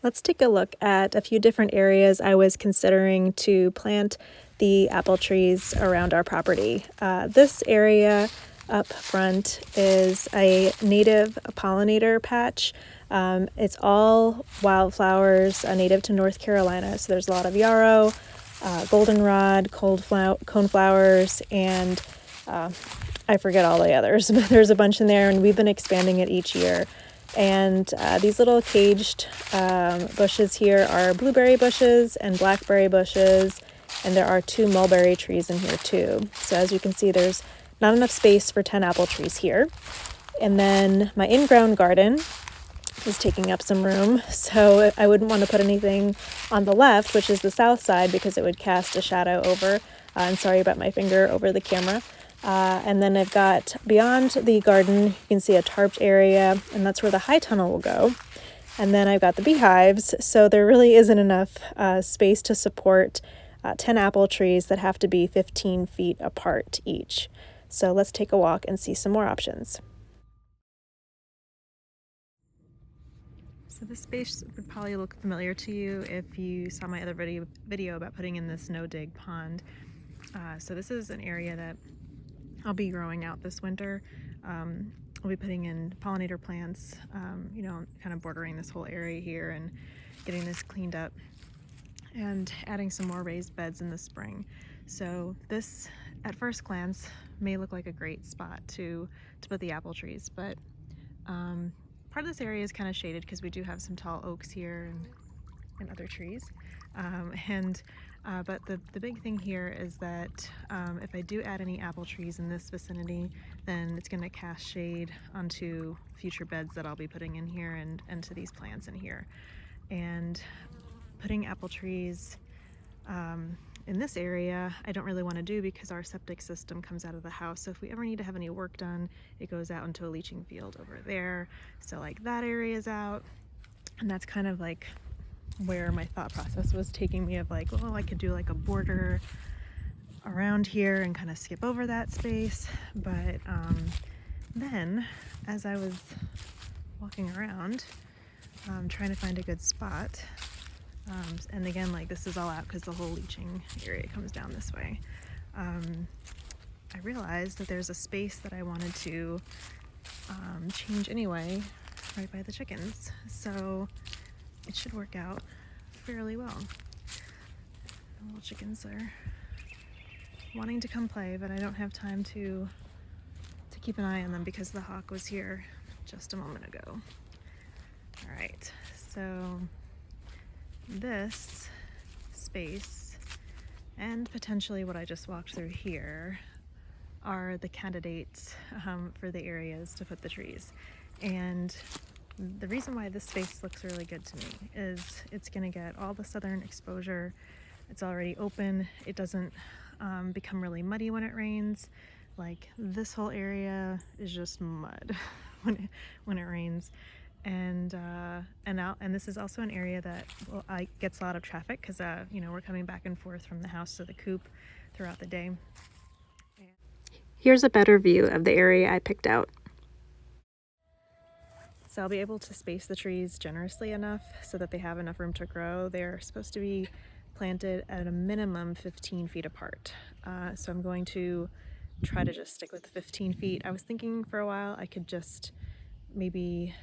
Let's take a look at a few different areas I was considering to plant the apple trees around our property. This area up front is a native pollinator patch. It's all wildflowers native to North Carolina. So there's a lot of yarrow, goldenrod, coneflowers, and I forget all the others, but there's a bunch in there, and we've been expanding it each year. And these little caged bushes here are blueberry bushes and blackberry bushes, and there are 2 mulberry trees in here too. So as you can see, there's not enough space for 10 apple trees here. And then my in-ground garden is taking up some room, so I wouldn't want to put anything on the left, which is the south side, because it would cast a shadow over. And sorry about my finger over the camera. And then I've got beyond the garden, you can see a tarped area, and that's where the high tunnel will go. And then I've got the beehives, so there really isn't enough space to support 10 apple trees that have to be 15 feet apart each. So let's take a walk and see some more options. So this space would probably look familiar to you if you saw my other video about putting in this no-dig pond. So this is an area that I'll be growing out this winter. I'll be putting in pollinator plants, kind of bordering this whole area here and getting this cleaned up and adding some more raised beds in the spring. So this, at first glance, may look like a great spot to put the apple trees, but part of this area is kind of shaded because we do have some tall oaks here and other trees. But the big thing here is that if I do add any apple trees in this vicinity, then it's going to cast shade onto future beds that I'll be putting in here and to these plants in here. And putting apple trees in this area, I don't really want to do because our septic system comes out of the house. So if we ever need to have any work done, it goes out into a leaching field over there. So like that area is out, and that's kind of like where my thought process was taking me of like, well, I could do like a border around here and kind of skip over that space. But then as I was walking around trying to find a good spot, and again, like this is all out because the whole leaching area comes down this way, I realized that there's a space that I wanted to change anyway, right by the chickens. So it should work out fairly well. The little chickens are wanting to come play, but I don't have time to keep an eye on them because the hawk was here just a moment ago. All right, so this space and potentially what I just walked through here are the candidates for the areas to put the trees. And the reason why this space looks really good to me is it's going to get all the southern exposure. It's already open. It doesn't become really muddy when it rains. Like this whole area is just mud when it rains. And this is also an area that gets a lot of traffic because we're coming back and forth from the house to the coop throughout the day. Here's a better view of the area I picked out. So I'll be able to space the trees generously enough so that they have enough room to grow. They're supposed to be planted at a minimum 15 feet apart. So I'm going to try to just stick with the 15 feet. I was thinking for a while I could just maybe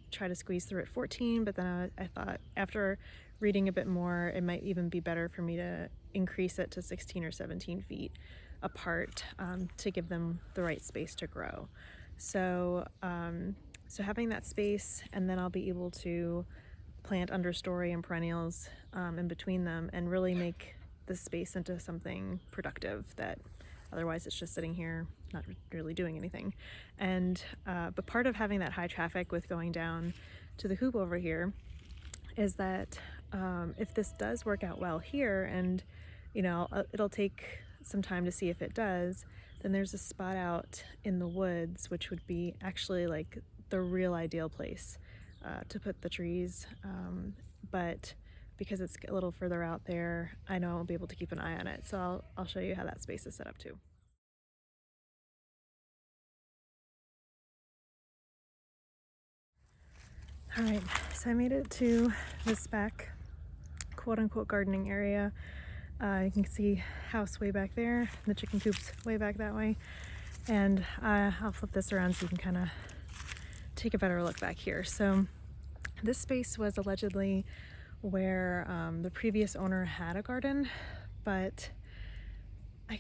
try to squeeze through at 14, but then I thought after reading a bit more, it might even be better for me to increase it to 16 or 17 feet apart to give them the right space to grow. So having that space, and then I'll be able to plant understory and perennials in between them and really make this space into something productive that otherwise it's just sitting here not really doing anything. And but part of having that high traffic with going down to the coop over here is that if this does work out well here, and it'll take some time to see if it does, then there's a spot out in the woods which would be actually like the real ideal place to put the trees, but because it's a little further out there, I know I'll be able to keep an eye on it. So I'll show you how that space is set up too. All right, so I made it to this back quote-unquote gardening area. You can see house way back there, the chicken coop's way back that way, and I'll flip this around so you can kind of take a better look back here. So this space was allegedly where the previous owner had a garden, but I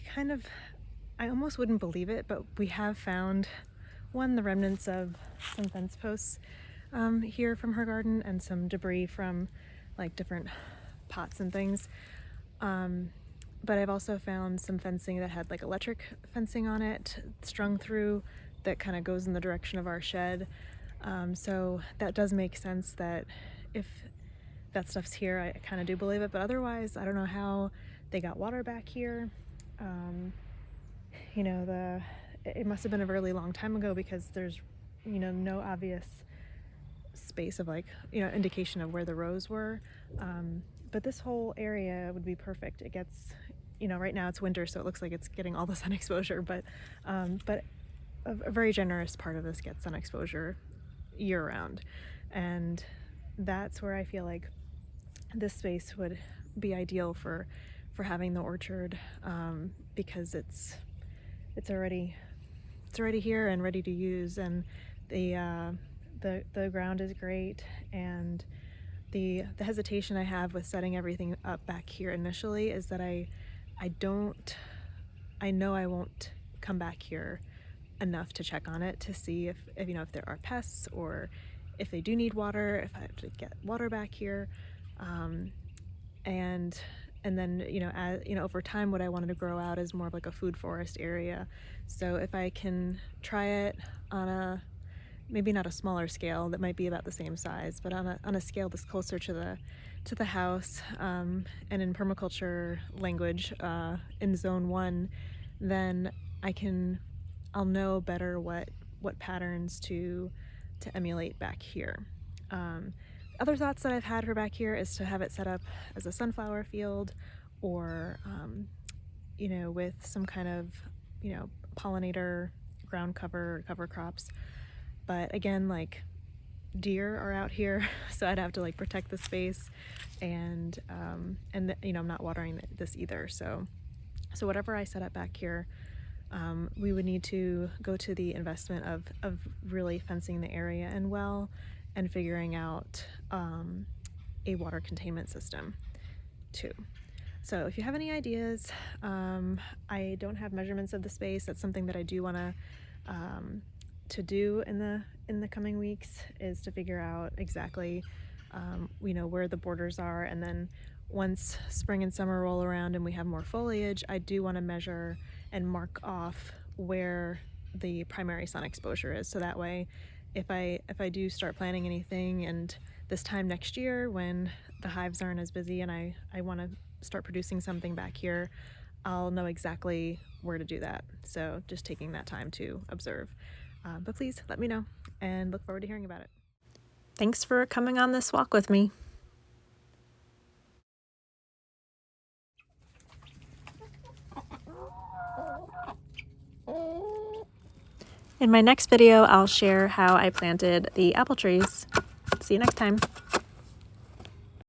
almost wouldn't believe it, but we have found the remnants of some fence posts here from her garden, and some debris from like different pots and things. But I've also found some fencing that had like electric fencing on it strung through that kind of goes in the direction of our shed. So that does make sense that if that stuff's here, I kind of do believe it, but otherwise I don't know how they got water back here. You know, it must have been a really long time ago, because there's, you know, no obvious space of like, you know, indication of where the rows were. But this whole area would be perfect. It gets, you know, right now it's winter, so it looks like it's getting all the sun exposure, but a very generous part of this gets sun exposure year round. And that's where I feel like this space would be ideal for having the orchard, because it's already here and ready to use, and the ground is great. And the hesitation I have with setting everything up back here initially is that I know I won't come back here enough to check on it to see if you know, if there are pests, or if they do need water, if I have to get water back here. And then, you know, as you know, over time, what I wanted to grow out is more of like a food forest area. So if I can try it on a, maybe not a smaller scale, that might be about the same size, but on a scale that's closer to the house, and in permaculture language, in zone 1, then I'll know better what patterns to emulate back here. Other thoughts that I've had for back here is to have it set up as a sunflower field, or you know, with some kind of, you know, pollinator ground cover crops. But again, like, deer are out here, so I'd have to like protect the space, and you know, I'm not watering this either. So whatever I set up back here, we would need to go to the investment of really fencing the area and well, and figuring out a water containment system too. So if you have any ideas, I don't have measurements of the space. That's something that I do want to do in the coming weeks, is to figure out exactly you know, where the borders are. And then once spring and summer roll around and we have more foliage, I do want to measure and mark off where the primary sun exposure is, so that way if I do start planting anything, and this time next year when the hives aren't as busy and I want to start producing something back here, I'll know exactly where to do that. So just taking that time to observe. But please let me know, and look forward to hearing about it. Thanks for coming on this walk with me. In my next video, I'll share how I planted the apple trees. See you next time.